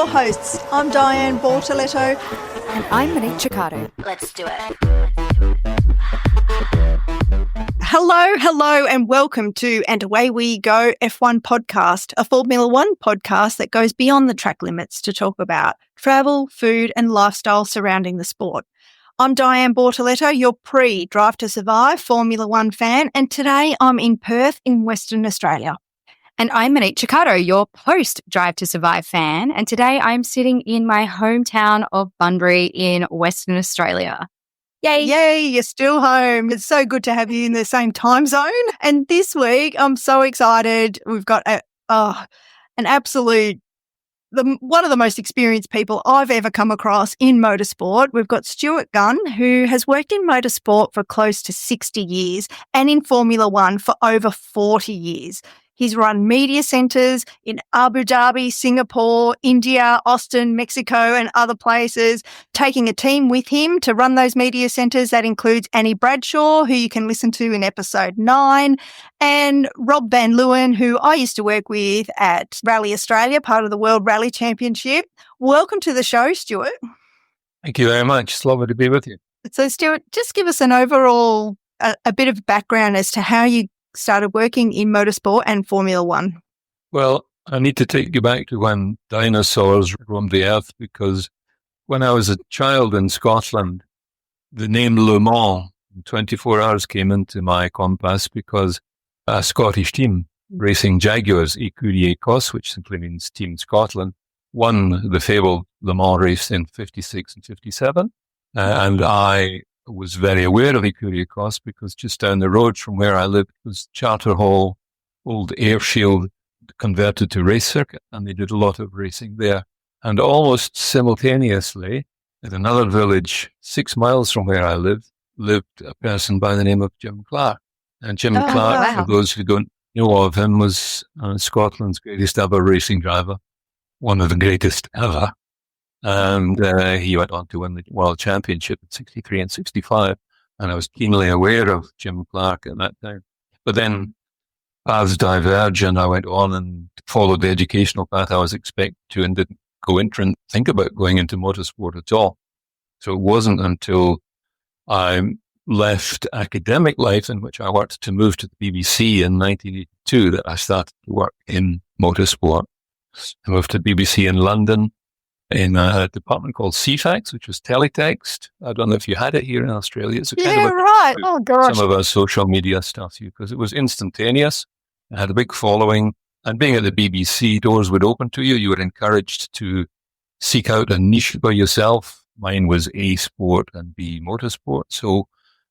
your hosts. I'm Diane Bortoletto. And I'm Monique Chicato. Let's do it. Hello, and welcome to And Away We Go F1 podcast, a Formula One podcast that goes beyond the track limits to talk about travel, food, and lifestyle surrounding the sport. I'm Diane Bortoletto, your pre-Drive to Survive Formula One fan, and today I'm in Perth in Western Australia. And I'm Monique Chicato, your post-Drive to Survive fan, and today I'm sitting in my hometown of Bunbury in Western Australia. Yay, you're still home. It's so good to have you in the same time zone. And this week, I'm so excited. We've got an absolute, one of the most experienced people I've ever come across in motorsport. We've got Stuart Gunn, who has worked in motorsport for close to 60 years and in Formula One for over 40 years. He's run media centres in Abu Dhabi, Singapore, India, Austin, Mexico, and other places, taking a team with him to run those media centres. That includes Annie Bradshaw, who you can listen to in episode 9, and Rob Van Leeuwen, who I used to work with at Rally Australia, part of the World Rally Championship. Welcome to the show, Stuart. Thank you very much. It's lovely to be with you. So, Stuart, just give us an overall, a bit of background as to how you started working in motorsport and Formula One. Well, I need to take you back to when dinosaurs roamed the earth, because when I was a child in Scotland, the name Le Mans, 24 hours came into my compass because a Scottish team racing Jaguars, Écurie Écosse, which simply means Team Scotland, won the fabled Le Mans race in 56 and 57. And I was very aware of Écurie Écosse because just down the road from where I lived was Charter Hall, old airfield converted to race circuit, and they did a lot of racing there. And almost simultaneously, in another village 6 miles from where I lived a person by the name of Jim Clark. And Jim Clark, for those who don't know of him, was Scotland's greatest ever racing driver, one of the greatest ever. And he went on to win the World Championship in 63 and 65. And I was keenly aware of Jim Clark at that time. But then paths diverged, and I went on and followed the educational path I was expected to, and didn't go into and think about going into motorsport at all. So it wasn't until I left academic life, in which I worked, to move to the BBC in 1982, that I started to work in motorsport. I moved to BBC in London, in a department called CFAX, which was teletext. I don't know if you had it here in Australia. It's right. Oh, gosh. Some of our social media stuff, because it was instantaneous. It had a big following. And being at the BBC, doors would open to you. You were encouraged to seek out a niche for yourself. Mine was A, sport, and B, motorsport. So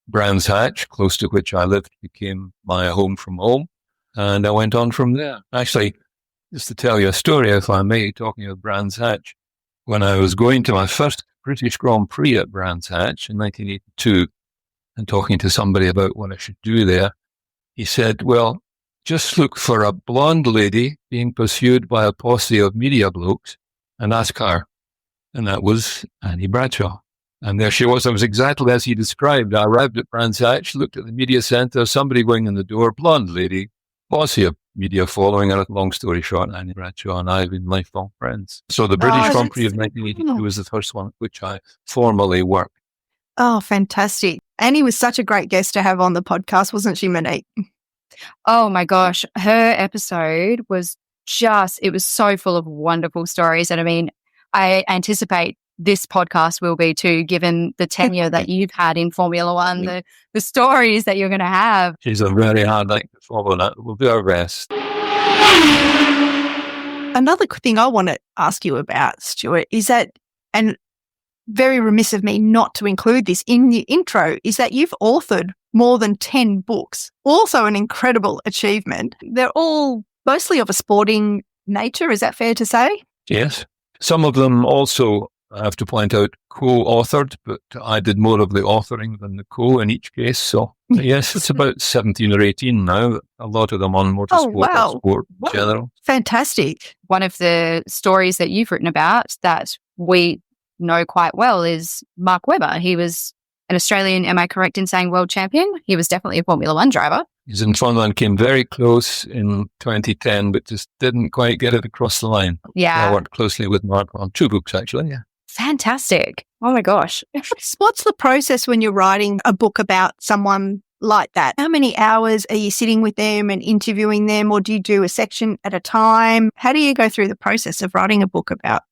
Brands Hatch, close to which I lived, became my home from home. And I went on from there. Actually, just to tell you a story, if I may, talking of Brands Hatch, when I was going to my first British Grand Prix at Brands Hatch in 1982 and talking to somebody about what I should do there, he said, well, just look for a blonde lady being pursued by a posse of media blokes and ask her. And that was Annie Bradshaw. And there she was. I was exactly as he described. I arrived at Brands Hatch, looked at the media centre, somebody going in the door, blonde lady, posse of media following her. Long story short, Annie Bradshaw and I have been lifelong friends. So the British Grand Prix of 1982 was the first one at which I formally worked. Oh, fantastic. Annie was such a great guest to have on the podcast, wasn't she, Monique? Oh my gosh. Her episode was it was so full of wonderful stories. And I mean, I anticipate this podcast will be too, given the tenure that you've had in Formula One, the stories that you're going to have. She's a very hard act to follow. That we'll do our best. Another thing I want to ask you about, Stuart, is that, and very remiss of me not to include this in the intro, is that you've authored more than 10 books. Also an incredible achievement. They're all mostly of a sporting nature. Is that fair to say? Yes. Some of them also, I have to point out, co-authored, but I did more of the authoring than the co in each case. So yes, it's about 17 or 18 now. A lot of them on motorsport and sport in general. Fantastic. One of the stories that you've written about that we know quite well is Mark Webber. He was an Australian, am I correct in saying world champion? He was definitely a Formula One driver. He's in Frontline, came very close in 2010, but just didn't quite get it across the line. Yeah. I worked closely with Mark on 2 books, actually. Yeah. Fantastic. Oh my gosh. What's the process when you're writing a book about someone like that? How many hours are you sitting with them and interviewing them, or do you do a section at a time? How do you go through the process of writing a book about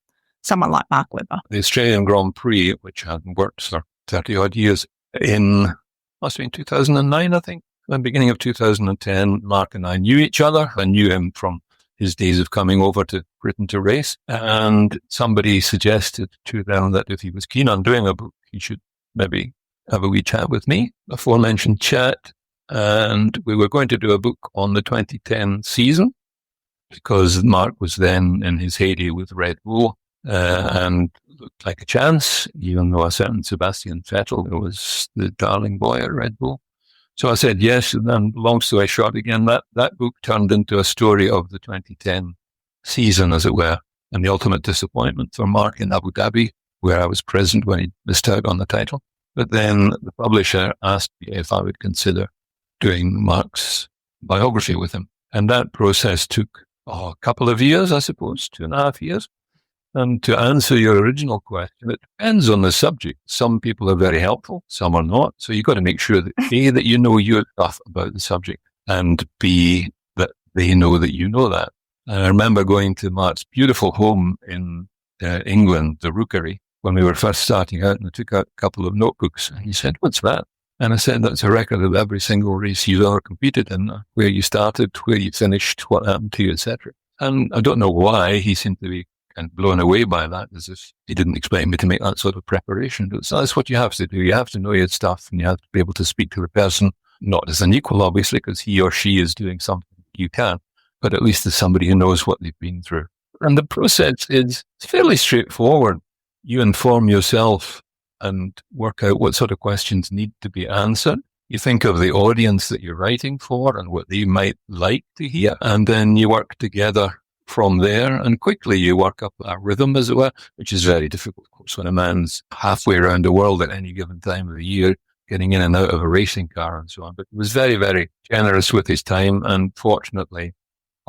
someone like Mark Webber? The Australian Grand Prix, which I hadn't worked for 30 odd years, must have been 2009, I think. The beginning of 2010, Mark and I knew each other. I knew him from his days of coming over to Britain to race. And somebody suggested to them that if he was keen on doing a book, he should maybe have a wee chat with me, aforementioned chat. And we were going to do a book on the 2010 season because Mark was then in his heyday with Red Bull and looked like a chance, even though a certain Sebastian Vettel was the darling boy at Red Bull. So I said yes, and then long story short again, that book turned into a story of the 2010 season, as it were, and the ultimate disappointment for Mark in Abu Dhabi, where I was present when he missed out on the title. But then the publisher asked me if I would consider doing Mark's biography with him. And that process took a couple of years, I suppose, 2.5 years. And to answer your original question, it depends on the subject. Some people are very helpful, some are not. So you've got to make sure that A, that you know your stuff about the subject, and B, that they know that you know that. And I remember going to Mark's beautiful home in England, the Rookery, when we were first starting out, and I took out a couple of notebooks, and he said, "What's that?" And I said, "That's a record of every single race you've ever competed in, where you started, where you finished, what happened to you, etc." And I don't know why he seemed to be and blown away by that, as if he didn't expect me to make that sort of preparation. But so that's what you have to do. You have to know your stuff, and you have to be able to speak to the person, not as an equal, obviously, because he or she is doing something you can't, but at least as somebody who knows what they've been through. And the process is fairly straightforward. You inform yourself and work out what sort of questions need to be answered. You think of the audience that you're writing for and what they might like to hear, and then you work together from there, and quickly you work up a rhythm, as it were, which is very difficult, of course, when a man's halfway around the world at any given time of the year, getting in and out of a racing car and so on. But he was very, very generous with his time, and fortunately,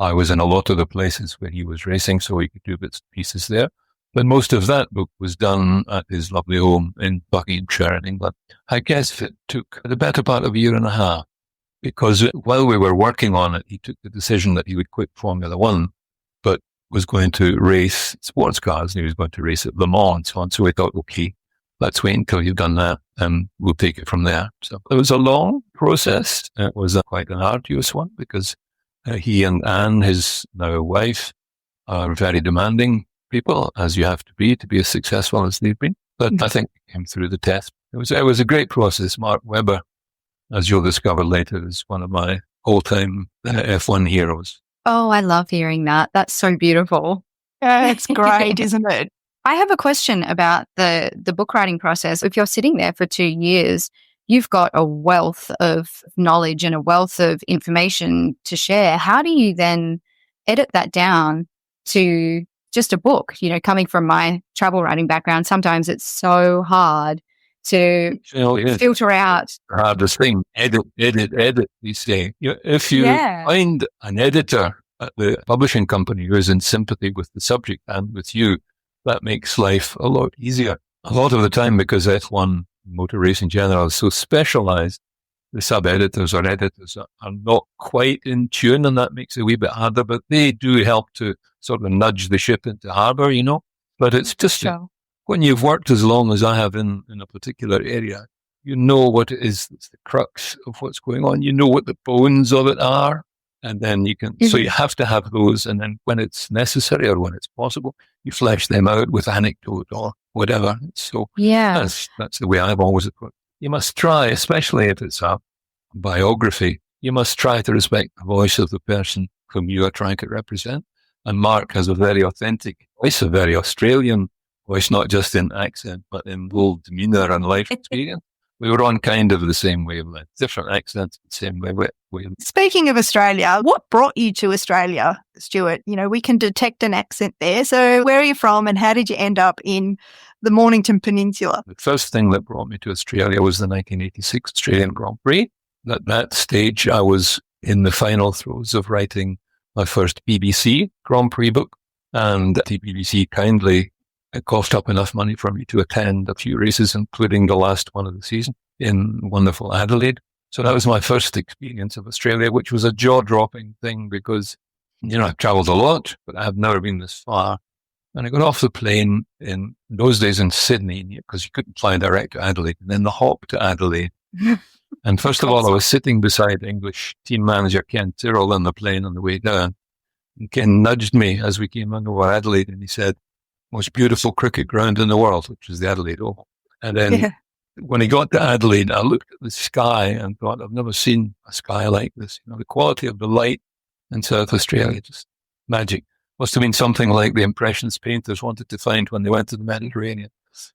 I was in a lot of the places where he was racing, so we could do bits and pieces there. But most of that book was done at his lovely home in Buckinghamshire in England. I guess it took the better part of a year and a half, because while we were working on it, he took the decision that he would quit Formula One, but was going to race sports cars, and he was going to race at Le Mans and so on. So we thought, okay, let's wait until you've done that, and we'll take it from there. So it was a long process. It was quite an arduous one, because he and Anne, his now wife, are very demanding people, as you have to be as successful as they've been. But I think we came through the test. It was a great process. Mark Webber, as you'll discover later, is one of my all-time F1 heroes. Oh, I love hearing that. That's so beautiful. It's great, isn't it? I have a question about the book writing process. If you're sitting there for 2 years, you've got a wealth of knowledge and a wealth of information to share. How do you then edit that down to just a book? You know, coming from my travel writing background, sometimes it's so hard to filter out. The hardest thing, edit, you say. If you find an editor at the publishing company who is in sympathy with the subject and with you, that makes life a lot easier. A lot of the time, because F1 motor racing in general is so specialized, the sub-editors or editors are not quite in tune, and that makes it a wee bit harder, but they do help to sort of nudge the ship into harbor, you know. But it's just when you've worked as long as I have in a particular area, you know what it is that's the crux of what's going on. You know what the bones of it are, and then you can, so you have to have those, and then when it's necessary or when it's possible, you flesh them out with anecdote or whatever. So that's the way I've always approached it. You must try, especially if it's a biography, you must try to respect the voice of the person whom you are trying to represent. And Mark has a very authentic voice, a very Australian voice, not just in accent, but in whole demeanour and life experience. We were on kind of the same wavelength, different accents, same wavelength. Speaking of Australia, what brought you to Australia, Stuart? You know, we can detect an accent there. So where are you from, and how did you end up in the Mornington Peninsula. The first thing that brought me to Australia was the 1986 Australian Grand Prix. At that stage, I was in the final throes of writing my first BBC Grand Prix book, and the BBC kindly coughed up enough money for me to attend a few races, including the last one of the season in wonderful Adelaide. So that was my first experience of Australia, which was a jaw-dropping thing because, I've travelled a lot, but I've never been this far. And I got off the plane in those days in Sydney because you couldn't fly direct to Adelaide, and then the hop to Adelaide. And first of all, I was sitting beside English team manager Ken Tyrrell on the plane on the way down. And Ken nudged me as we came over Adelaide, and he said, most beautiful cricket ground in the world, which was the Adelaide Oval. And then when he got to Adelaide, I looked at the sky and thought, I've never seen a sky like this. The quality of the light in South Australia, just magic. Must have been something like the Impressionist painters wanted to find when they went to the Mediterranean.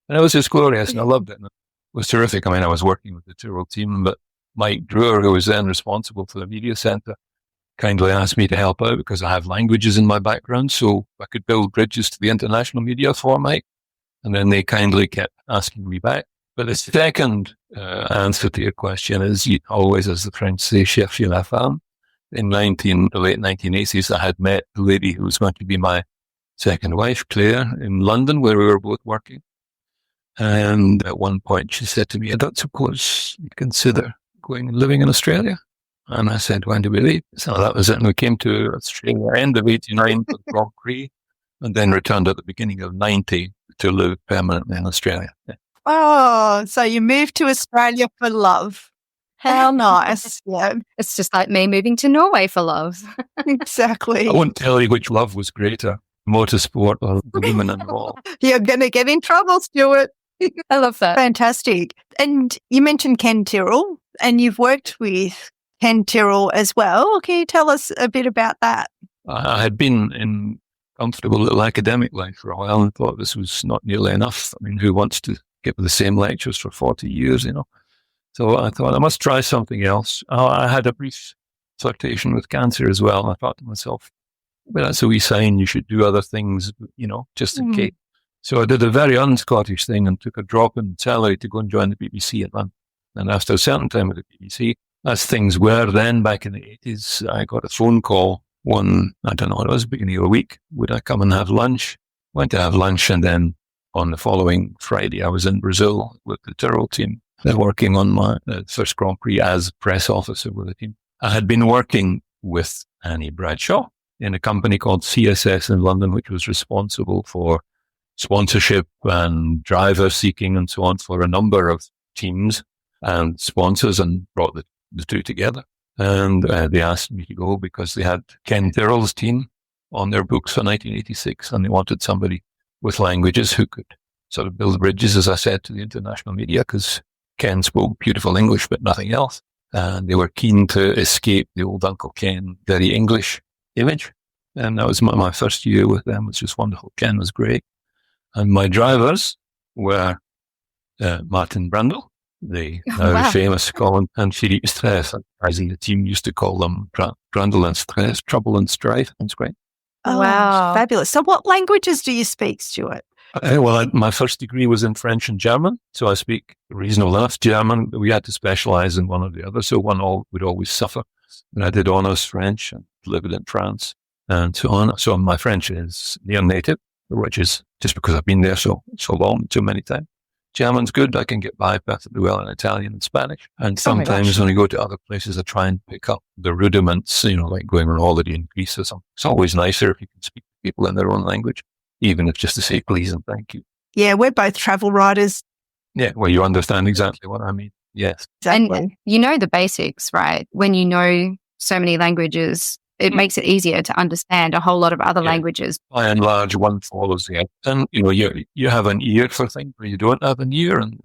And it was just glorious, and I loved it. And it was terrific. I was working with the Tyrrell team, but Mike Brewer, who was then responsible for the media centre, kindly asked me to help out because I have languages in my background, so I could build bridges to the international media for Mike. And then they kindly kept asking me back. But the second answer to your question is, always, as the French say, chercher la femme. In the late 1980s, I had met the lady who was going to be my second wife, Claire, in London, where we were both working. And at one point, she said to me, I don't suppose you'd consider going and living in Australia? And I said, when do we leave? So that was it. And we came to Australia end of 89 for the Grand Prix, and then returned at the beginning of 90 to live permanently in Australia. Yeah. Oh, so you moved to Australia for love. How nice. Yeah, It's just like me moving to Norway for love. exactly. I won't tell you which love was greater, motorsport or the women involved. You're going to get in trouble, Stuart. I love that. Fantastic. And you mentioned Ken Tyrrell, and you've worked with Ken Tyrrell as well. Can you tell us a bit about that? I had been in comfortable little academic life for a while and thought this was not nearly enough. Who wants to give the same lectures for 40 years, So I thought I must try something else. I had a brief flirtation with cancer as well. I thought to myself, well, that's a wee sign you should do other things, just in case. So I did a very un-Scottish thing and took a drop in salary to go and join the BBC at London. And after a certain time with the BBC, as things were then back in the 80s, I got a phone call one, I don't know, it was beginning of a week. Would I come and have lunch? Went to have lunch, and then on the following Friday, I was in Brazil with the Tyrrell team. They're working on my first Grand Prix as press officer with the team. I had been working with Annie Bradshaw in a company called CSS in London, which was responsible for sponsorship and driver seeking and so on for a number of teams and sponsors, and brought the two together. And they asked me to go because they had Ken Tyrrell's team on their books for 1986, and they wanted somebody with languages who could sort of build bridges, as I said, to the international media, because Ken spoke beautiful English, but nothing else. And they were keen to escape the old Uncle Ken, very English image. And that was my first year with them. It was just wonderful. Ken was great. And my drivers were Martin Brundle, the now famous Colin, and Philippe Stress. As the team used to call them Brundle and Stress, trouble and strife. That's great. Oh, Wow. fabulous. So what languages do you speak, Stuart? My first degree was in French and German, so I speak reasonable enough German. We had to specialize in one or the other, so one would always suffer. And I did honours French and lived in France and so on. So my French is near native, which is just because I've been there so long, so many times. German's good. I can get by perfectly well in Italian and Spanish. And sometimes when I go to other places, I try and pick up the rudiments, like going on holiday in Greece or something. It's always nicer if you can speak to people in their own language, even if just to say please and thank you. Yeah, we're both travel writers. Yeah, well, you understand exactly what I mean. Yes. Exactly. And you know the basics, right? When you know so many languages, it makes it easier to understand a whole lot of other languages. By and large, one follows the other. And, you have an ear for things where you don't have an ear. And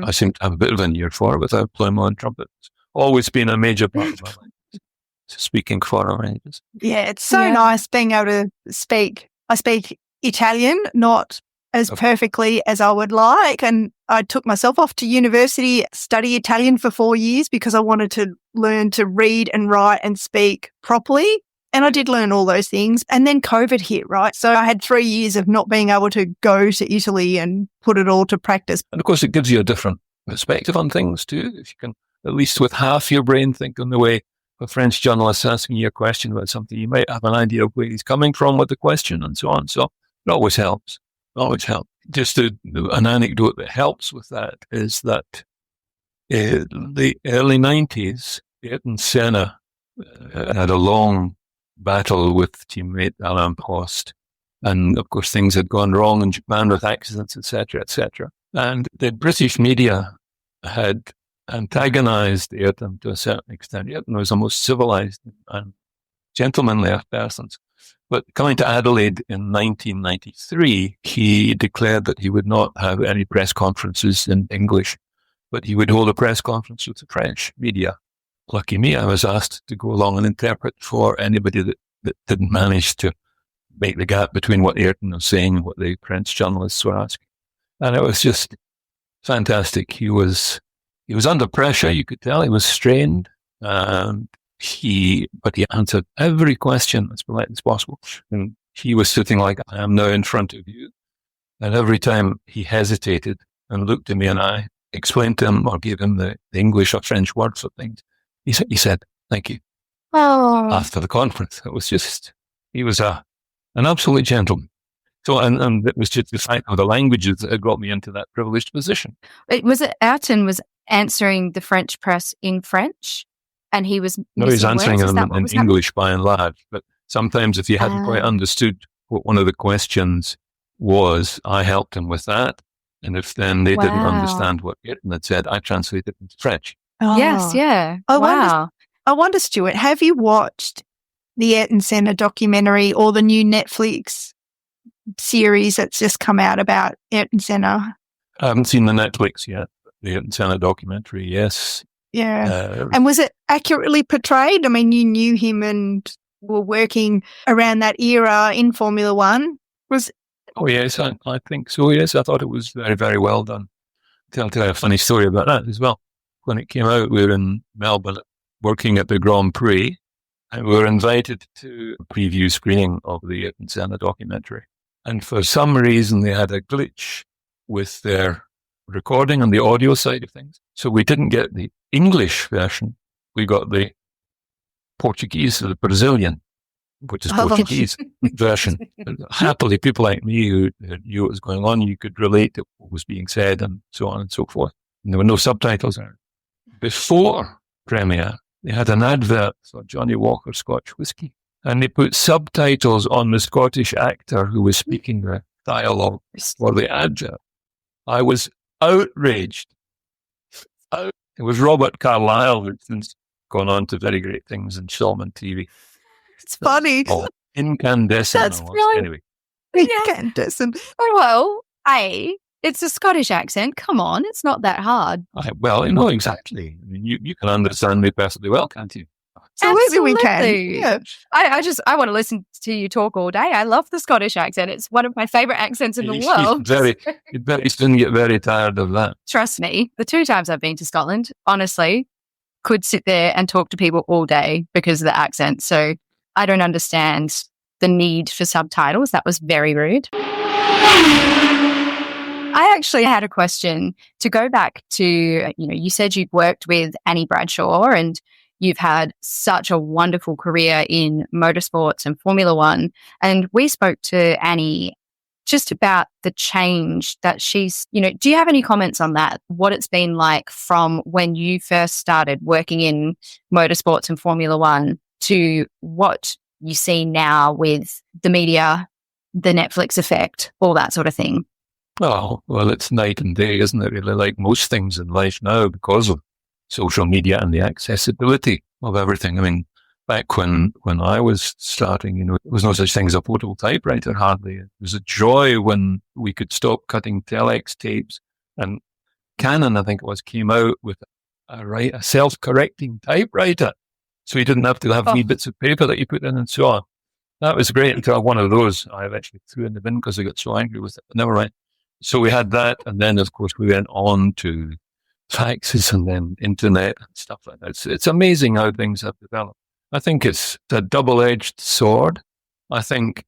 I seem to have a bit of an ear for it without playing my own trumpet. It's always been a major part of my life, speaking foreign languages. Yeah, it's so nice being able to speak. I speak Italian, not as perfectly as I would like. And I took myself off to university, study Italian for 4 years because I wanted to learn to read and write and speak properly. And I did learn all those things. And then COVID hit, right? So I had 3 years of not being able to go to Italy and put it all to practice. And of course, it gives you a different perspective on things too. If you can, at least with half your brain, think on the way a French journalist asking you a question about something, you might have an idea of where he's coming from with the question and so on. So it always helps. Always helps. Just an anecdote that helps with that is that in the early 90s, Ayrton Senna had a long battle with teammate Alain Prost. And of course, things had gone wrong in Japan with accidents, etc., etc. And the British media had antagonized Ayrton to a certain extent. Ayrton was the most civilized and gentlemanly of persons. But coming to Adelaide in 1993, he declared that he would not have any press conferences in English, but he would hold a press conference with the French media. Lucky me, I was asked to go along and interpret for anybody that didn't manage to make the gap between what Ayrton was saying and what the French journalists were asking. And it was just fantastic. He was under pressure, you could tell. He was strained. But he answered every question as polite as possible. And he was sitting like I am now in front of you. And every time he hesitated and looked at me and I explained to him or gave him the English or French words for things, he said, thank you. Oh. After the conference. It was just, he was an absolute gentleman. So, and it was just the fact of the languages that had got me into that privileged position. Was it Ayrton was answering the French press in French? And he was No, he's answering them in English by and large. But sometimes if you hadn't quite understood what one of the questions was, I helped him with that. And if then they didn't understand what Ayrton had said, I translated it into French. Oh. Yes, yeah. I wonder, Stuart, have you watched the Ayrton Senna documentary or the new Netflix series that's just come out about Ayrton Senna? I haven't seen the Netflix yet, but the Ayrton Senna documentary, yes. Yeah. And was it accurately portrayed? I mean, you knew him and were working around that era in Formula One. Oh, yes, I think so, yes. I thought it was very, very well done. I'll tell you a funny story about that as well. When it came out, we were in Melbourne working at the Grand Prix, and we were invited to a preview screening of the Ayrton Senna documentary. And for some reason, they had a glitch with their recording on the audio side of things. So we didn't get the English version. We got the Portuguese or the Brazilian, which is Portuguese version. Happily, people like me who knew what was going on, you could relate to what was being said and so on and so forth. And there were no subtitles. Before premiere, they had an advert for Johnny Walker Scotch whiskey, and they put subtitles on the Scottish actor who was speaking the dialogue for the advert. I was outraged. It was Robert Carlyle, who's since gone on to very great things in film and TV. It's funny. Oh, incandescent. That's brilliant. Anyway. Incandescent. Oh, well, it's a Scottish accent. Come on, it's not that hard. Exactly. I mean, you can understand me perfectly well, can't you? Absolutely, we can. Yeah. I want to listen to you talk all day. I love the Scottish accent. It's one of my favorite accents in the world. You'd very soon get very tired of that. Trust me, the 2 times I've been to Scotland, honestly, could sit there and talk to people all day because of the accent. So I don't understand the need for subtitles. That was very rude. I actually had a question to go back to, you said you'd worked with Annie Bradshaw and you've had such a wonderful career in motorsports and Formula One. And we spoke to Annie just about the change that she's, do you have any comments on that? What it's been like from when you first started working in motorsports and Formula One to what you see now with the media, the Netflix effect, all that sort of thing? Oh, well, it's night and day, isn't it? Really, like most things in life now because of social media and the accessibility of everything. I mean, back when I was starting, there was no such thing as a portable typewriter hardly. It was a joy when we could stop cutting telex tapes, and Canon, I think it was, came out with a self-correcting typewriter. So you didn't have to have wee bits of paper that you put in and so on. That was great until one of those I eventually threw in the bin because I got so angry with it. But never mind. So we had that, and then, of course, we went on to faxes and then internet and stuff like that. It's amazing how things have developed. I think it's a double-edged sword. I think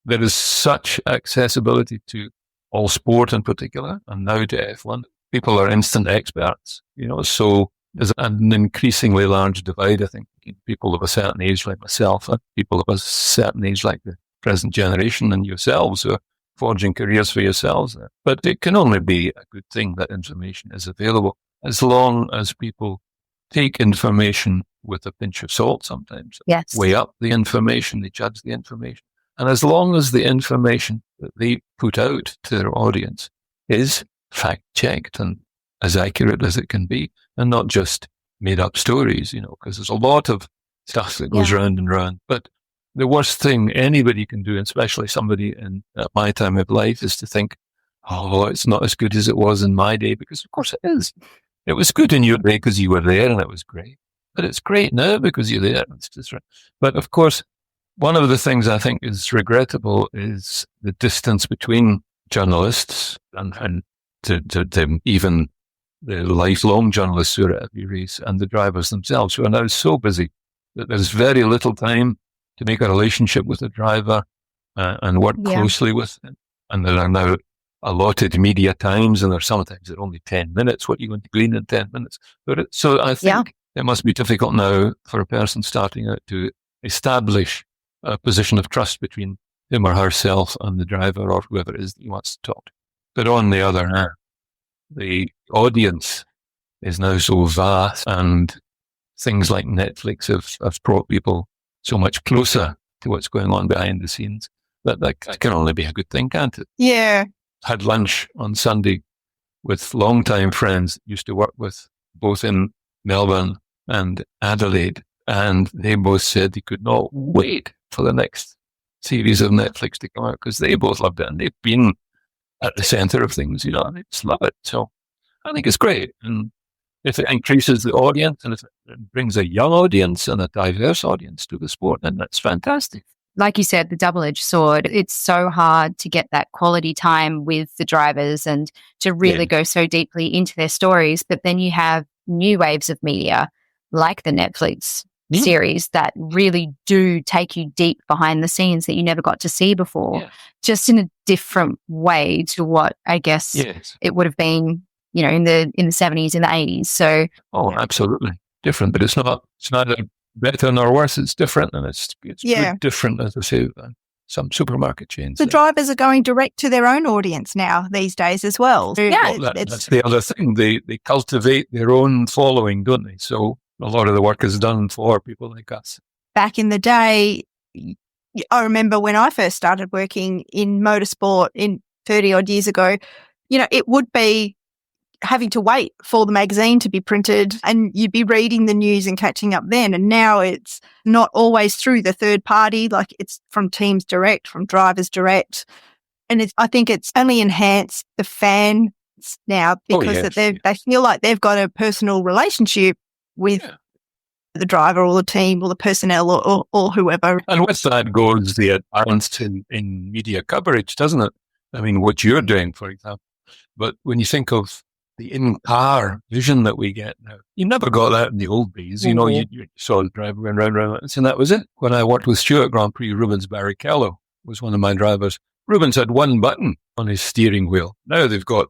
there is such accessibility to all sport in particular, and now to F1. People are instant experts, so there's an increasingly large divide, I think, between people of a certain age like myself and people of a certain age like the present generation and yourselves who are forging careers for yourselves. But it can only be a good thing that information is available, as long as people take information with a pinch of salt sometimes. Yes. Weigh up the information, they judge the information. And as long as the information that they put out to their audience is fact-checked and as accurate as it can be, and not just made-up stories, because there's a lot of stuff that goes round and round. But the worst thing anybody can do, especially somebody at my time of life, is to think, oh, it's not as good as it was in my day, because of course it is. It was good in your day because you were there and it was great. But it's great now because you're there. It's just right. But of course, one of the things I think is regrettable is the distance between journalists and to even the lifelong journalists who are at every race and the drivers themselves, who are now so busy that there's very little time to make a relationship with the driver and work closely with them. And there are now allotted media times, and there's sometimes they're only 10 minutes. What are you going to glean in 10 minutes? So I think it must be difficult now for a person starting out to establish a position of trust between him or herself and the driver or whoever it is that he wants to talk to. But on the other hand, the audience is now so vast, and things like Netflix have brought people so much closer to what's going on behind the scenes that can only be a good thing, can't it? Yeah. Had lunch on Sunday with longtime friends used to work with both in Melbourne and Adelaide, and they both said they could not wait for the next series of Netflix to come out because they both loved it and they've been at the center of things, and they just love it. So I think it's great. And if it increases the audience and if it brings a young audience and a diverse audience to the sport, then that's fantastic. Like you said, the double-edged sword, it's so hard to get that quality time with the drivers and to really go so deeply into their stories. But then you have new waves of media like the Netflix series that really do take you deep behind the scenes that you never got to see before, just in a different way to what I guess it would have been, in the 70s, in the 80s. So, absolutely different, but it's neither better nor worse. It's different, and it's good different, as I say, than some supermarket chains. The drivers are going direct to their own audience now these days as well. That's the other thing. They cultivate their own following, don't they? So a lot of the work is done for people like us. Back in the day, I remember when I first started working in motorsport in 30 odd years ago, it would be having to wait for the magazine to be printed and you'd be reading the news and catching up then. And now it's not always through the third party, like it's from teams direct, from drivers direct. And I think it's only enhanced the fans now because they feel like they've got a personal relationship with the driver or the team or the personnel or whoever. And with that goes the advance in media coverage, doesn't it? I mean, what you're doing, for example. But when you think of the in-car vision that we get now, you never got that in the old days. You saw the driver going round, and that was it. When I worked with Stuart Grand Prix, Rubens Barrichello was one of my drivers. Rubens had one button on his steering wheel. Now they've got,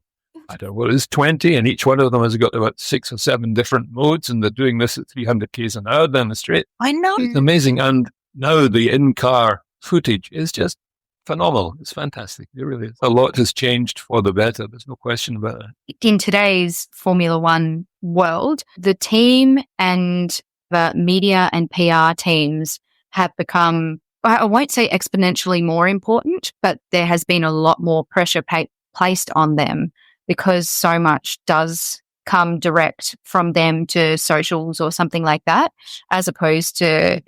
I don't know what it is, 20, and each one of them has got about 6 or 7 different modes, and they're doing this at 300 k's an hour down the straight. I know. It's amazing. And now the in-car footage is just phenomenal. It's fantastic. It really is. A lot has changed for the better. There's no question about that. In today's Formula One world, the team and the media and PR teams have become, I won't say exponentially more important, but there has been a lot more pressure placed on them because so much does come direct from them to socials or something like that, as opposed to,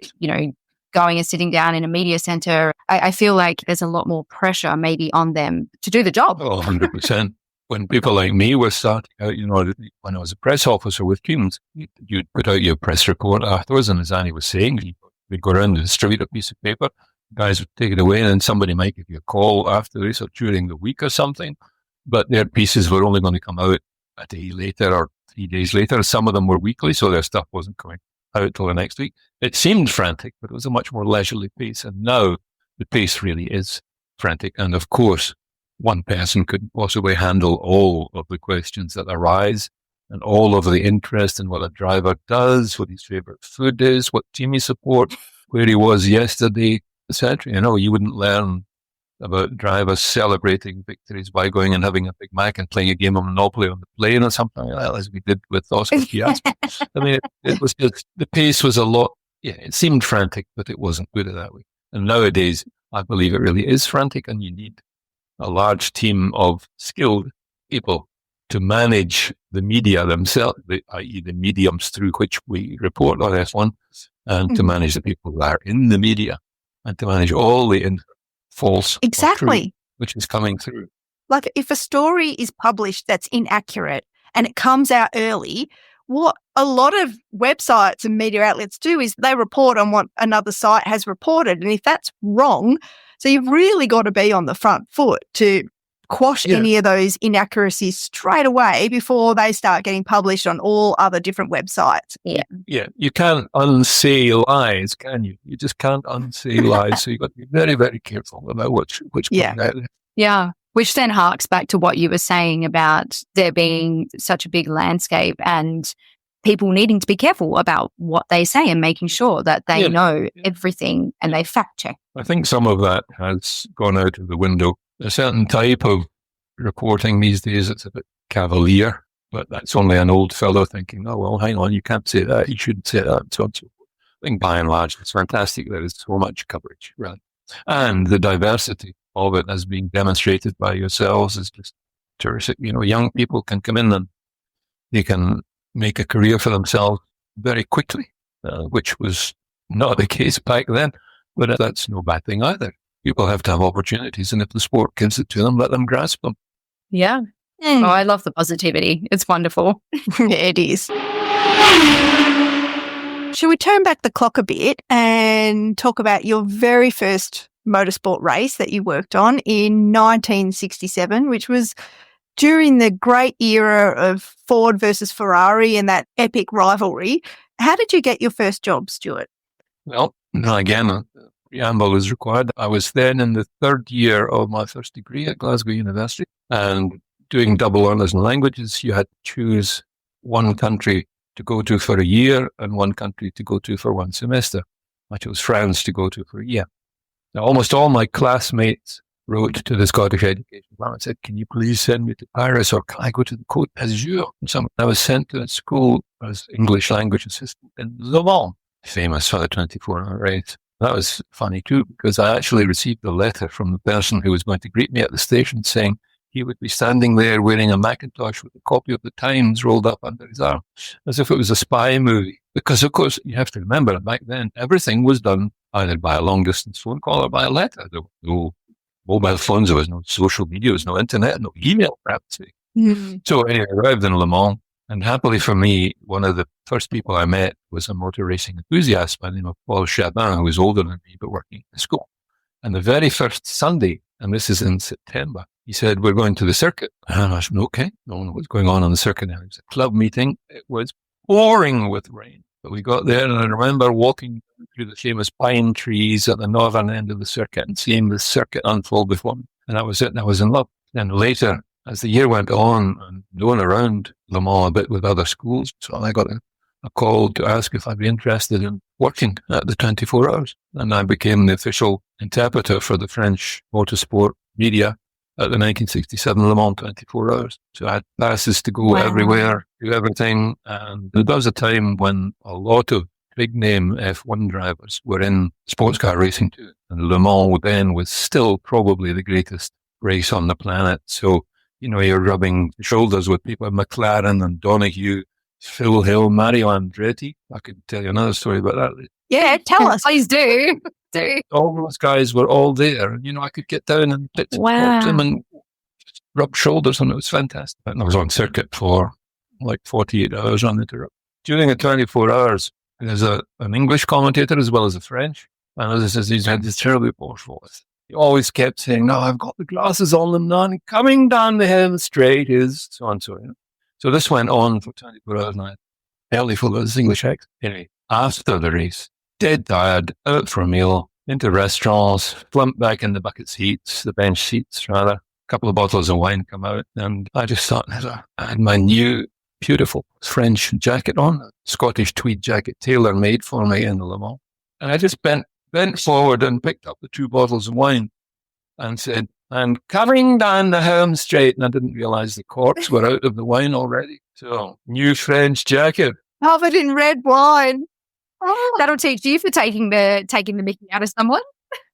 going and sitting down in a media center. I feel like there's a lot more pressure maybe on them to do the job. 100%. When people like me were starting out, when I was a press officer with Cummins, you'd put out your press report afterwards, and as Annie was saying, we'd go around and distribute a piece of paper. Guys would take it away, and then somebody might give you a call after this or during the week or something. But their pieces were only going to come out a day later or 3 days later. Some of them were weekly, so their stuff wasn't coming out till the next week. It seemed frantic, but it was a much more leisurely pace. And now the pace really is frantic. And of course, one person couldn't possibly handle all of the questions that arise and all of the interest in what a driver does, what his favorite food is, what team he supports, where he was yesterday, etc. You wouldn't learn about drivers celebrating victories by going and having a Big Mac and playing a game of Monopoly on the plane or something like that, as we did with Oscar Piastri. I mean, it was just, the pace was a lot, it seemed frantic, but it wasn't good at that way. And nowadays, I believe it really is frantic, and you need a large team of skilled people to manage the media themselves, i.e. the mediums through which we report on F1, and to manage the people that are in the media, and to manage all the false Exactly. truth, which is coming through. Like if a story is published that's inaccurate and it comes out early, what a lot of websites and media outlets do is they report on what another site has reported. And if that's wrong, so you've really got to be on the front foot to quash any of those inaccuracies straight away before they start getting published on all other different websites. Yeah. You can't unsay lies, can you? You just can't unsay lies. So you've got to be very, very careful about what's coming out there. Yeah. Which then harks back to what you were saying about there being such a big landscape and people needing to be careful about what they say and making sure that they know everything and they fact check. I think some of that has gone out of the window. A certain type of reporting these days, it's a bit cavalier, but that's only an old fellow thinking, oh, well, hang on, you can't say that, you shouldn't say that, so on and so forth. I think by and large, it's fantastic. There is so much coverage, really. And the diversity of it as being demonstrated by yourselves is just terrific. Young people can come in and they can make a career for themselves very quickly, which was not the case back then, but that's no bad thing either. People have to have opportunities, and if the sport gives it to them, let them grasp them. Yeah. Oh, I love the positivity. It's wonderful. It is. Shall we turn back the clock a bit and talk about your very first motorsport race that you worked on in 1967, which was during the great era of Ford versus Ferrari and that epic rivalry. How did you get your first job, Stuart? Well, again, preamble is required. I was then in the third year of my first degree at Glasgow University, and doing double honours in languages, you had to choose one country to go to for a year and one country to go to for one semester. I chose France to go to for a year. Now, almost all my classmates wrote to the Scottish Education Department and said, can you please send me to Paris, or can I go to the Côte d'Azur? I was sent to a school as English language assistant in Le Mans, famous for the 24-hour race. That was funny too, because I actually received a letter from the person who was going to greet me at the station saying he would be standing there wearing a Macintosh with a copy of the Times rolled up under his arm, as if it was a spy movie. Because, of course, you have to remember, back then, everything was done either by a long-distance phone call or by a letter. There were no mobile phones, there was no social media, there was no internet, no email, perhaps. So anyway, I arrived in Le Mans, and happily for me, one of the first people I met was a motor racing enthusiast by the name of Paul Chabin, who was older than me, but working in school. And the very first Sunday, and this is in September, he said, we're going to the circuit. And I said, okay, I don't know what's going on the circuit now. It was a club meeting. It was pouring with rain. But we got there, and I remember walking through the famous pine trees at the northern end of the circuit and seeing the circuit unfold before me. And that was it. And I was in love. Then later, as the year went on, and going around Le Mans a bit with other schools, so I got a call to ask if I'd be interested in working at the 24 Hours. And I became the official interpreter for the French motorsport media at the 1967 Le Mans 24 Hours. So I had passes to go everywhere, do everything. And there was a time when a lot of big-name F1 drivers were in sports car racing too. And Le Mans then was still probably the greatest race on the planet. So, you're rubbing shoulders with people like McLaren and Donoghue, Phil Hill, Mario Andretti. I could tell you another story about that. Yeah, tell us. Please do. All those guys were all there. And, I could get down and talk to them and rub shoulders, and it was fantastic. And I was on circuit for like 48 hours uninterrupted. During the 24 hours, there's an English commentator as well as a French. And as I said, he's had this terribly poor voice. He always kept saying, no, I've got the glasses on and none. Coming down the hill straight is so and so. So this went on for 24 hours and I had belly full of this English accent. Anyway, after the race, dead tired, out for a meal, into restaurants, plumped back in the bucket seats, the bench seats rather, a couple of bottles of wine come out, and I just thought, I had my new beautiful French jacket on, a Scottish tweed jacket tailor-made for me in the Le Mans. And I just bent forward and picked up the 2 bottles of wine and said, "And covering down the home straight," and I didn't realise the corks were out of the wine already. So, new French jacket. Covered in red wine. Oh, that'll teach you for taking the mickey out of someone.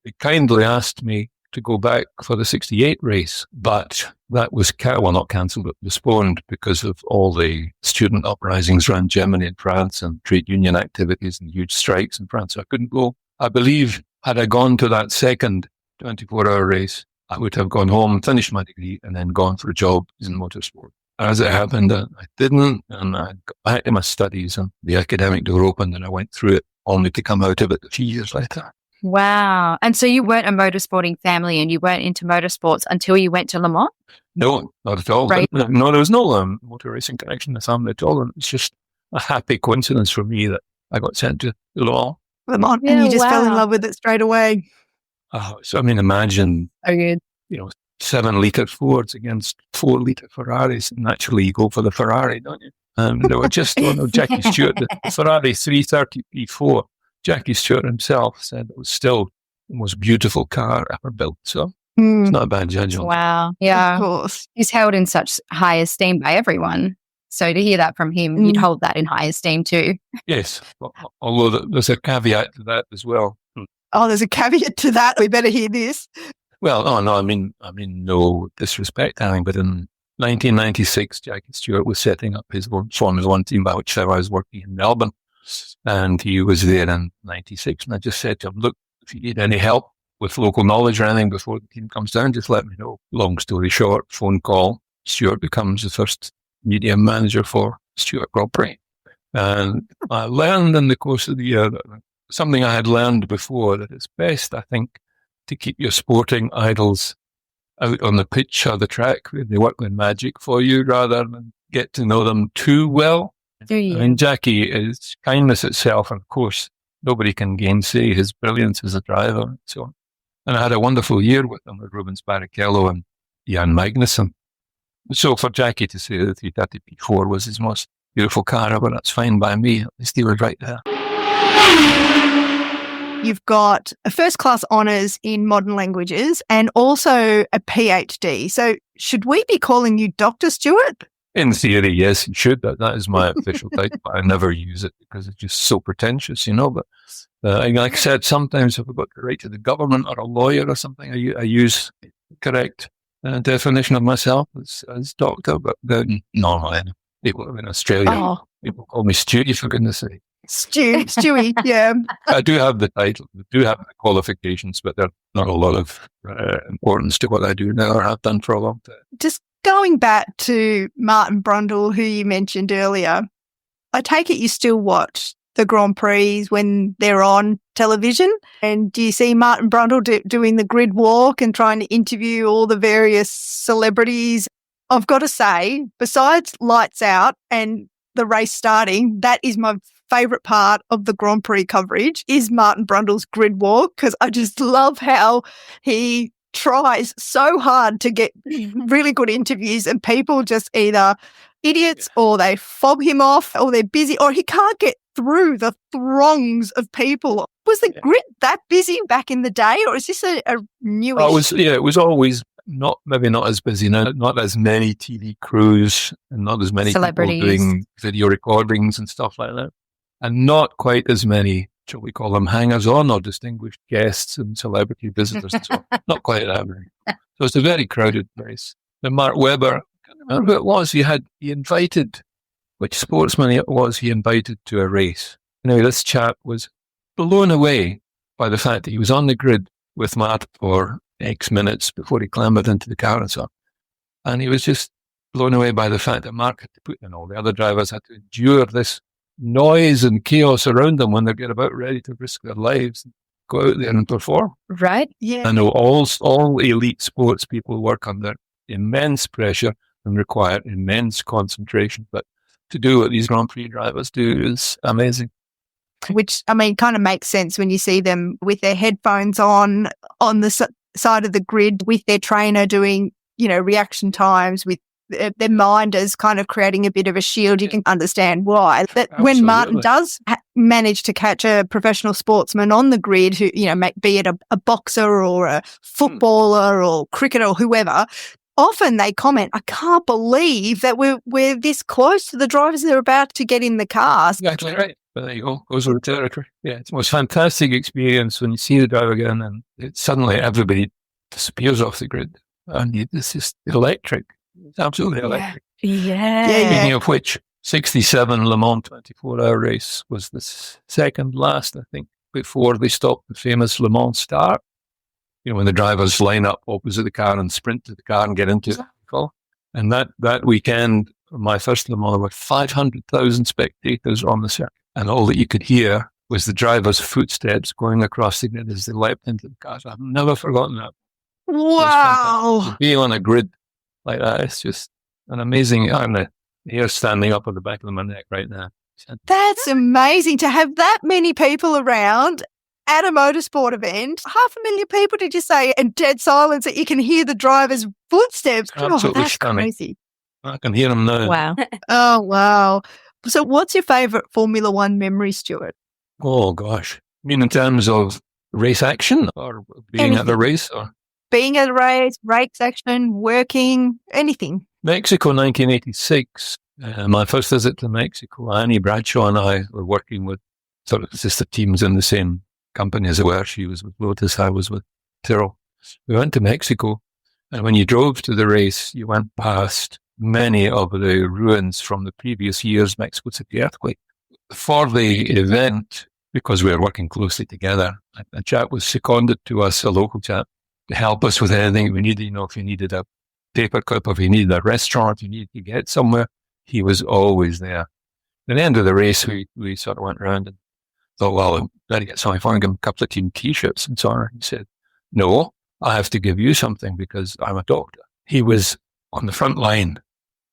They kindly asked me to go back for the 68 race, but that was, not cancelled, but postponed because of all the student uprisings around Germany and France and trade union activities and huge strikes in France. So I couldn't go. I believe had I gone to that second 24-hour race, I would have gone home, finished my degree, and then gone for a job in motorsport. As it happened, I didn't, and I got back to my studies, and the academic door opened, and I went through it, only to come out of it a few years later. Wow. And so you weren't a motorsporting family, and you weren't into motorsports until you went to Le Mans? No, not at all. Right. No, there was no motor racing connection in the family at all, and it's just a happy coincidence for me that I got sent to Le Mans. And you just fell in love with it straight away. So, I mean, imagine, Oh, good. 7-litre Fords against 4-litre Ferraris. Naturally, you go for the Ferrari, don't you? And they were just, Jackie Stewart, the Ferrari 330 P4, Jackie Stewart himself said it was still the most beautiful car ever built. So it's not a bad judgment. Wow. Yeah. Of course. He's held in such high esteem by everyone. So to hear that from him, you'd hold that in high esteem too. Yes. Although there's a caveat to that as well. Oh, there's a caveat to that. We better hear this. Well, I mean, no disrespect, but in 1996, Jackie Stewart was setting up his Formula One team, by which I was working in Melbourne, and he was there in 96. And I just said to him, "Look, if you need any help with local knowledge or anything before the team comes down, just let me know." Long story short, phone call, Stewart becomes the first media manager for Stewart Grand Prix. And I learned in the course of the year that something I had learned before, that it's best, I think, to keep your sporting idols out on the pitch or the track where they work with magic for you rather than get to know them too well. Do you? I mean, Jackie is kindness itself, and of course, nobody can gainsay his brilliance as a driver and so on. And I had a wonderful year with him, with Rubens Barrichello and Jan Magnussen. So for Jackie to say the 330 P4 was his most beautiful car ever, that's fine by me. At least he was right there. You've got a first-class honours in modern languages and also a PhD. So should we be calling you Dr. Stewart? In theory, yes, you should. That is my official title, but I never use it because it's just so pretentious, But like I said, sometimes if I've got to write to the government or a lawyer or something, I use the correct definition of myself as doctor. But normally, people in Australia, people call me Stewie, for goodness sake. Stewie, yeah. I do have the title, I do have the qualifications, but they're not a lot of importance to what I do now or have done for a long time. Just going back to Martin Brundle, who you mentioned earlier, I take it you still watch the Grand Prix when they're on television? And do you see Martin Brundle doing the grid walk and trying to interview all the various celebrities? I've got to say, besides lights out and the race starting, that is my favourite part of the Grand Prix coverage is Martin Brundle's grid walk, because I just love how he tries so hard to get really good interviews and people just either idiots or they fob him off or they're busy or he can't get through the throngs of people. Was the grid that busy back in the day, or is this a newish? It was always maybe not as busy now, not as many TV crews and not as many people doing video recordings and stuff like that. And not quite as many, shall we call them, hangers-on or distinguished guests and celebrity visitors and so on. Not quite that many. So it's a very crowded place. Then Mark Webber, I can't remember who it was, he invited, which sportsman it was he invited to a race. Anyway, this chap was blown away by the fact that he was on the grid with Mark for X minutes before he clambered into the car and so on. And he was just blown away by the fact that Mark had to put in all the other drivers had to endure this noise and chaos around them when they get about ready to risk their lives and go out there and perform. Right. Yeah. I know all elite sports people work under immense pressure and require immense concentration, but to do what these Grand Prix drivers do is amazing. which, I mean, kind of makes sense when you see them with their headphones on the side of the grid with their trainer doing, reaction times with their minders kind of creating a bit of a shield. You can understand why. That when Martin does manage to catch a professional sportsman on the grid who, be it a boxer or a footballer or cricketer or whoever, often they comment, I can't believe that we're this close to the drivers that are about to get in the cars. Exactly right. But there you go. Goes with the territory. Yeah, it's the most fantastic experience when you see the driver again and suddenly everybody disappears off the grid. And it's just electric. It's absolutely electric. Yeah. Speaking of which, 67 Le Mans 24-hour race was the second last, I think, before they stopped the famous Le Mans start. When the drivers line up opposite the car and sprint to the car and get into it. And that weekend, my first Le Mans, there were 500,000 spectators on the circuit. And all that you could hear was the driver's footsteps going across the grid as they leapt into the cars. I've never forgotten that. Wow. To be on a grid like that, it's just an amazing, I'm the hair standing up on the back of my neck right now. That's amazing to have that many people around at a motorsport event. 500,000 people, did you say? And dead silence that you can hear the driver's footsteps. Absolutely that's stunning. Crazy. I can hear them now. Wow. Oh, wow. So what's your favourite Formula One memory, Stuart? Oh, gosh. You mean in terms of race action or being at the race? Or being at a race action, working, anything. Mexico 1986. My first visit to Mexico, Annie Bradshaw and I were working with sort of sister teams in the same company as it were. She was with Lotus, I was with Tyrrell. We went to Mexico, and when you drove to the race, you went past many of the ruins from the previous year's Mexico City earthquake. For the event, because we were working closely together, a chap was seconded to us, a local chap, to help us with anything we needed. If you needed a paper clip, if you needed a restaurant, if you needed to get somewhere, he was always there. At the end of the race, we sort of went around and thought, well, better get something for him, give him a couple of team T-shirts and so on. He said, no, I have to give you something because I'm a doctor. He was on the front line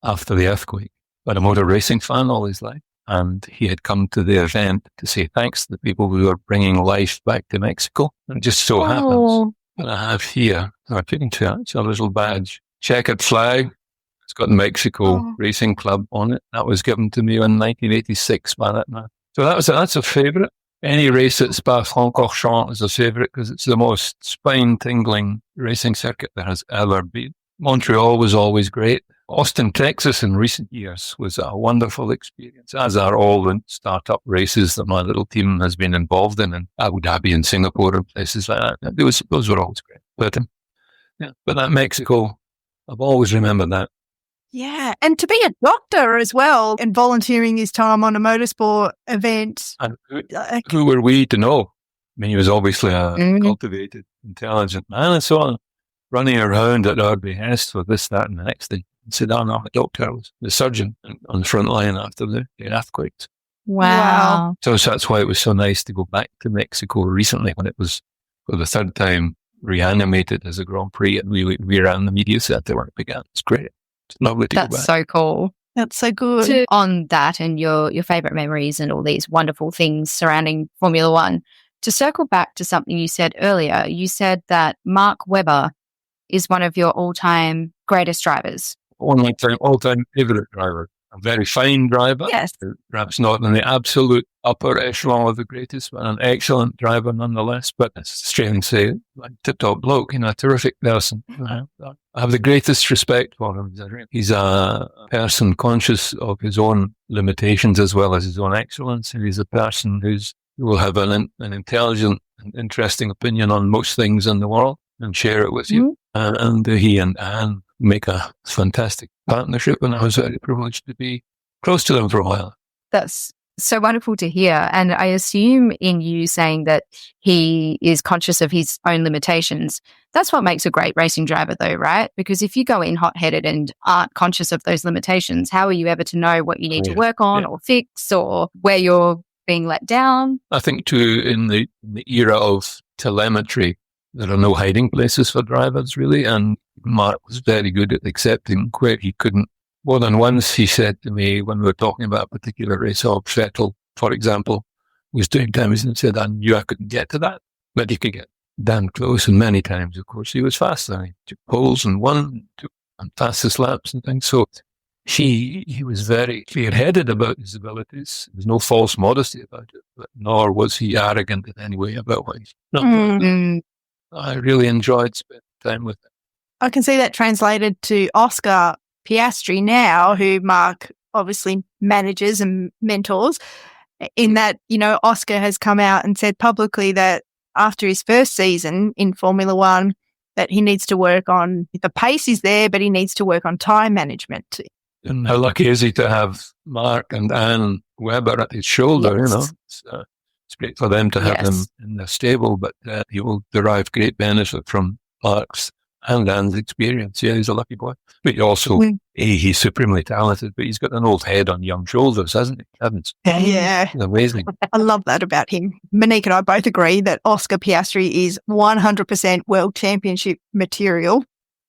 after the earthquake, but a motor racing fan all his life. And he had come to the event to say thanks to the people who are bringing life back to Mexico. And it just so happens that I have here, I'm putting to it, it's a little badge, checkered flag. It's got Mexico Racing Club on it. That was given to me in 1986 by that man. So that's a favourite. Any race at Spa-Francorchamps is a favourite because it's the most spine-tingling racing circuit there has ever been. Montreal was always great. Austin, Texas in recent years was a wonderful experience, as are all the startup races that my little team has been involved in Abu Dhabi and Singapore and places like that. Those were always great. But that Mexico, I've always remembered that. Yeah, and to be a doctor as well and volunteering his time on a motorsport event. And who were we to know? I mean, he was obviously a cultivated, intelligent man and so on, running around at our behest for this, that, and the next thing. And said, I'm a doctor. I was the surgeon on the front line after the earthquakes. Wow. So that's why it was so nice to go back to Mexico recently when it was for the third time reanimated as a Grand Prix, and we ran the media center where it began. It's great. It's lovely to go back. That's so cool. That's so good. On that and your favourite memories and all these wonderful things surrounding Formula One, to circle back to something you said earlier, you said that Mark Webber is one of your all-time greatest drivers. All-time favourite driver. A very fine driver. Yes. Perhaps not in the absolute upper echelon of the greatest, but an excellent driver nonetheless. But as Australians say, like tip-top bloke, a terrific person. I have the greatest respect for him. He's a person conscious of his own limitations as well as his own excellence. And he's a person who will have an intelligent and interesting opinion on most things in the world and share it with you. And he and Anne make a fantastic partnership, and I was very privileged to be close to them for a while. That's so wonderful to hear. And I assume in you saying that he is conscious of his own limitations, that's what makes a great racing driver though, right? Because if you go in hot-headed and aren't conscious of those limitations, how are you ever to know what you need to work on or fix or where you're being let down? I think too, in the era of telemetry, there are no hiding places for drivers, really, and Mark was very good at accepting where he couldn't. More than once, he said to me when we were talking about a particular race of Vettel, for example, was doing times and said, I knew I couldn't get to that, but he could get damn close. And many times, of course, he was faster. He took poles and won, took fastest laps and things. So he was very clear-headed about his abilities. There was no false modesty about it, but nor was he arrogant in any way about what he's done. I really enjoyed spending time with him. I can see that translated to Oscar Piastri now, who Mark obviously manages and mentors, in that, Oscar has come out and said publicly that after his first season in Formula One, that he needs to work on, the pace is there, but he needs to work on time management. And how lucky is he to have Mark and Anne Webber at his shoulder, Yes. It's great for them to have him in their stable, but he will derive great benefit from Mark's and Anne's experience. Yeah, he's a lucky boy. But he also, he's supremely talented, but he's got an old head on young shoulders, hasn't he? Yeah. It's amazing. I love that about him. Monique and I both agree that Oscar Piastri is 100% world championship material,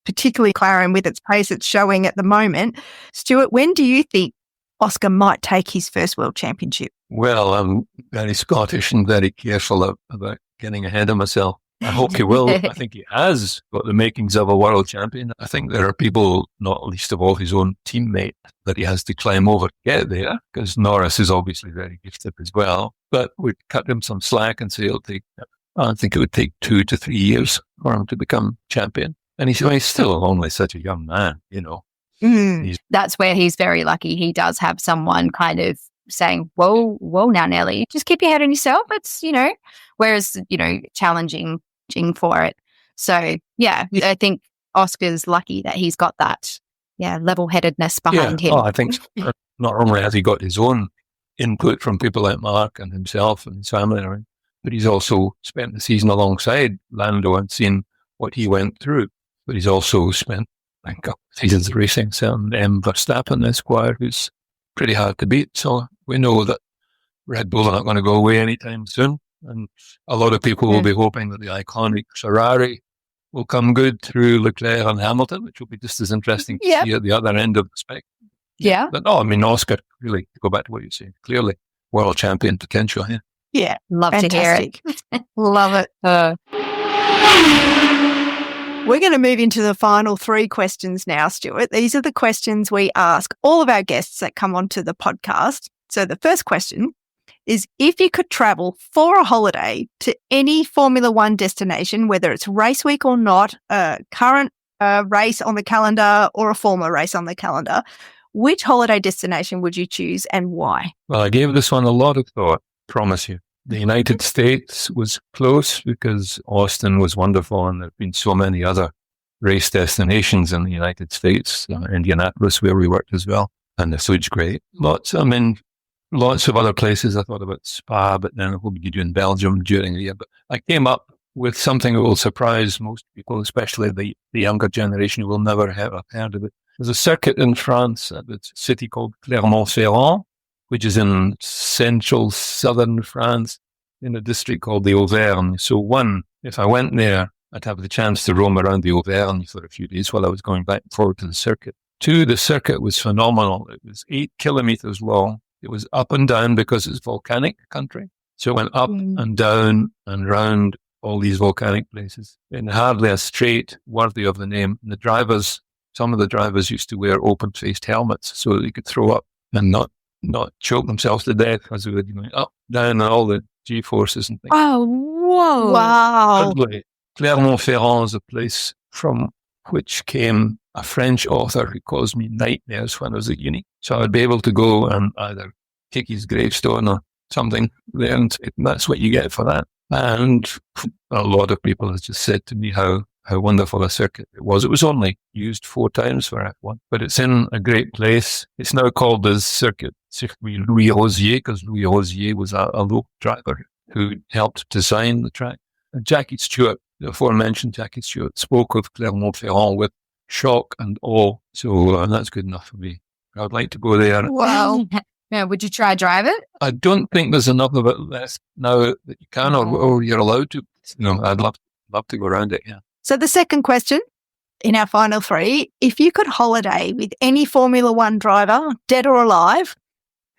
particularly McLaren with its pace it's showing at the moment. Stuart, when do you think Oscar might take his first world championship? Well, I'm very Scottish and very careful about getting ahead of myself. I hope he will. I think he has got the makings of a world champion. I think there are people, not least of all his own teammate, that he has to climb over to get there, because Norris is obviously very gifted as well. But we'd cut him some slack and say I think it would take 2 to 3 years for him to become champion. And he's still only such a young man, That's where he's very lucky. He does have someone kind of saying, whoa now, Nelly, just keep your head on yourself. It's, whereas, challenging for it. So, I think Oscar's lucky that he's got that, level-headedness behind him. Oh, I think so. Not only has he got his own input from people like Mark and himself and his family around, but he's also spent the season alongside Lando and seen what he went through. But he's also spent a couple of seasons racing Verstappen, Esquire, who's pretty hard to beat. So we know that Red Bull are not going to go away anytime soon. And a lot of people will be hoping that the iconic Ferrari will come good through Leclerc and Hamilton, which will be just as interesting to see at the other end of the spectrum. Yeah. But no, I mean, Oscar, really, to go back to what you're saying, clearly world champion potential here. Yeah. Love Fantastic. to hear it. Love it. We're going to move into the final 3 questions now, Stuart. These are the questions we ask all of our guests that come onto the podcast. So the first question is, if you could travel for a holiday to any Formula One destination, whether it's race week or not, a current race on the calendar or a former race on the calendar, which holiday destination would you choose and why? Well, I gave this one a lot of thought, promise you. The United States was close because Austin was wonderful and there have been so many other race destinations in the United States, Indianapolis, where we worked as well, and the food's great. Lots of other places. I thought about Spa, but then what would you do in Belgium during the year? But I came up with something that will surprise most people, especially the younger generation who will never have heard of it. There's a circuit in France at a city called Clermont-Ferrand, which is in central southern France in a district called the Auvergne. So if I went there, I'd have the chance to roam around the Auvergne for a few days while I was going back and forward to the circuit. 2, the circuit was phenomenal. It was 8 kilometers long. It was up and down because it's volcanic country. So it went up and down and round all these volcanic places in hardly a straight worthy of the name. And some of the drivers used to wear open-faced helmets so that they could throw up and not choke themselves to death as they were going up, down, and all the G-forces and things. Oh, whoa. Wow. Clermont-Ferrand is a place from which came a French author who caused me nightmares when I was at uni. So I'd be able to go and either kick his gravestone or something there, and that's what you get for that. And a lot of people have just said to me how wonderful a circuit it was. It was only used 4 times for F1, but it's in a great place. It's now called the Circuit Louis Rosier, because Louis Rosier was a local driver who helped design the track. And Jackie Stewart, the aforementioned Jackie Stewart, spoke of Clermont-Ferrand with shock and awe. So that's good enough for me. I would like to go there. Wow. Yeah, would you try drive it? I don't think there's enough of it left now that you can or you're allowed to. I'd love to go around it, yeah. So the second question in our final 3, if you could holiday with any Formula One driver, dead or alive,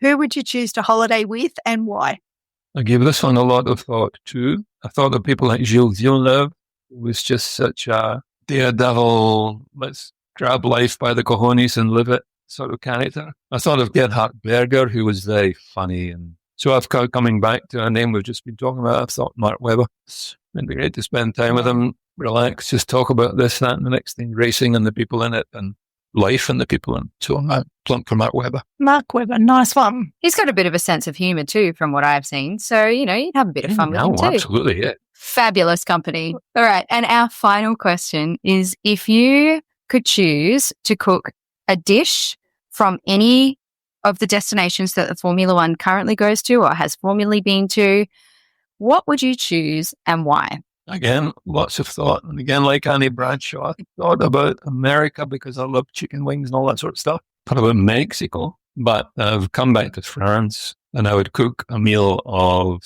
who would you choose to holiday with and why? I gave this one a lot of thought too. I thought of people like Gilles Villeneuve, who was just such a daredevil, let's grab life by the cojones and live it sort of character. I thought of Gerhard Berger, who was very funny. And so I've coming back to a name we've just been talking about. I've thought Mark Webber. It's been great to spend time with him, relax, just talk about this, that, and the next thing, racing and the people in it, and life and the people in it. So I'm plump for Mark Webber. Mark Webber, nice one. He's got a bit of a sense of humour too, from what I've seen. So, you'd have a bit of fun with him too. Absolutely, yeah. Fabulous company. All right. And our final question is, if you could choose to cook a dish from any of the destinations that the Formula One currently goes to or has formerly been to, what would you choose and why? Again, lots of thought. And again, like Annie Bradshaw, I thought about America because I love chicken wings and all that sort of stuff. Thought about Mexico, but I've come back to France and I would cook a meal of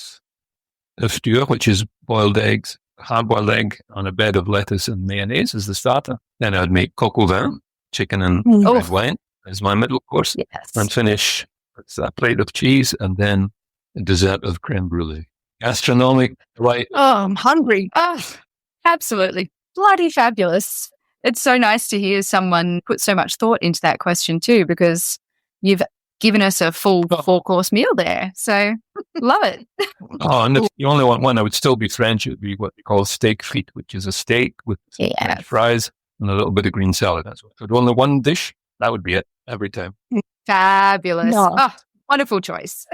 Stuart, which is boiled eggs, hard-boiled egg on a bed of lettuce and mayonnaise as the starter. Then I'd make coq au vin, chicken and red wine as my middle course. Yes. And finish with a plate of cheese and then a dessert of creme brulee. Gastronomic, right? Oh, I'm hungry. Oh, absolutely. Bloody fabulous. It's so nice to hear someone put so much thought into that question too, because you've given us a full 4-course meal there. So love it. Oh, and if you only want one, I would still be French. It would be what they call steak frites, which is a steak with French fries and a little bit of green salad. That's what. If only one dish, that would be it every time. Fabulous. No. Oh, wonderful choice.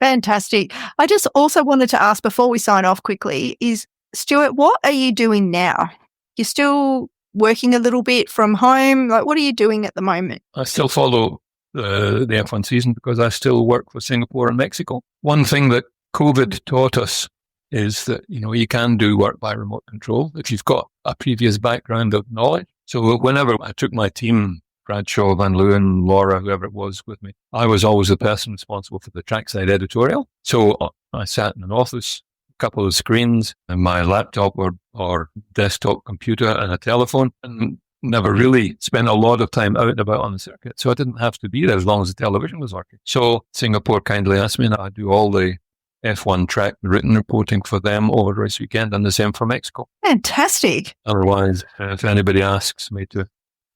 Fantastic. I just also wanted to ask before we sign off quickly is, Stuart, what are you doing now? You're still working a little bit from home? Like, what are you doing at the moment? I still follow the F1 season because I still work for Singapore and Mexico. One thing that COVID taught us is that, you can do work by remote control if you've got a previous background of knowledge. So whenever I took my team, Bradshaw, Van Leeuwen, Laura, whoever it was with me, I was always the person responsible for the trackside editorial. So I sat in an office, a couple of screens, and my laptop or desktop computer and a telephone, and never really spent a lot of time out and about on the circuit. So I didn't have to be there as long as the television was working. So Singapore kindly asked me, and I do all the F1 track written reporting for them over the race weekend, and the same for Mexico. Fantastic. Otherwise, if anybody asks me to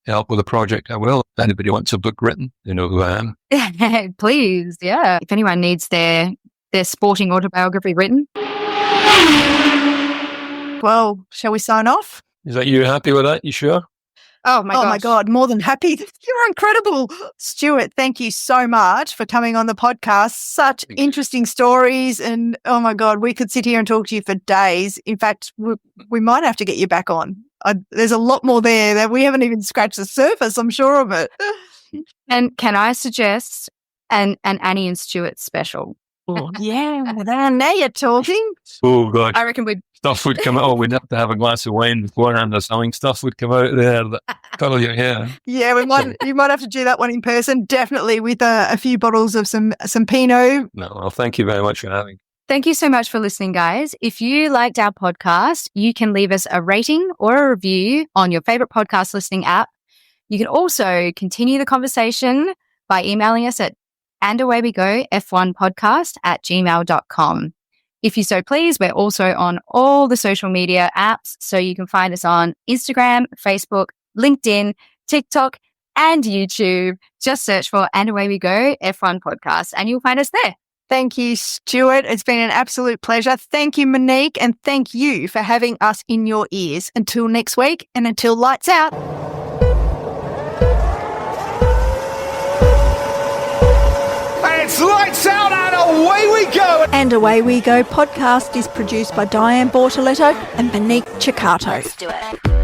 help with a project, I will. If anybody wants a book written, you know who I am. Please, yeah. If anyone needs their sporting autobiography written. Well, shall we sign off? Is that you happy with that? You sure? Oh my God, more than happy. You're incredible. Stuart, thank you so much for coming on the podcast. Such interesting stories. And oh my God, we could sit here and talk to you for days. In fact, we might have to get you back on. There's a lot more there that we haven't even scratched the surface, I'm sure of it. And can I suggest an Annie and Stuart special? Oh, yeah, well, now you're talking. Oh, God. I reckon Stuff would come out. Oh, we'd have to have a glass of wine beforehand or something. Stuff would come out there that cuddle your hair. Yeah, you might have to do that one in person, definitely, with a few bottles of some Pinot. No, well, thank you very much for having me. Thank you so much for listening, guys. If you liked our podcast, you can leave us a rating or a review on your favorite podcast listening app. You can also continue the conversation by emailing us at andawaywegof1podcast@gmail.com. If you so please, we're also on all the social media apps, so you can find us on Instagram, Facebook, LinkedIn, TikTok, and YouTube. Just search for And Away We Go F1 Podcast, and you'll find us there. Thank you, Stuart. It's been an absolute pleasure. Thank you, Monique, and thank you for having us in your ears. Until next week, and until lights out. It's lights out and away we go! And Away We Go podcast is produced by Diane Bortoletto and Monique Ciccato. Let's do it.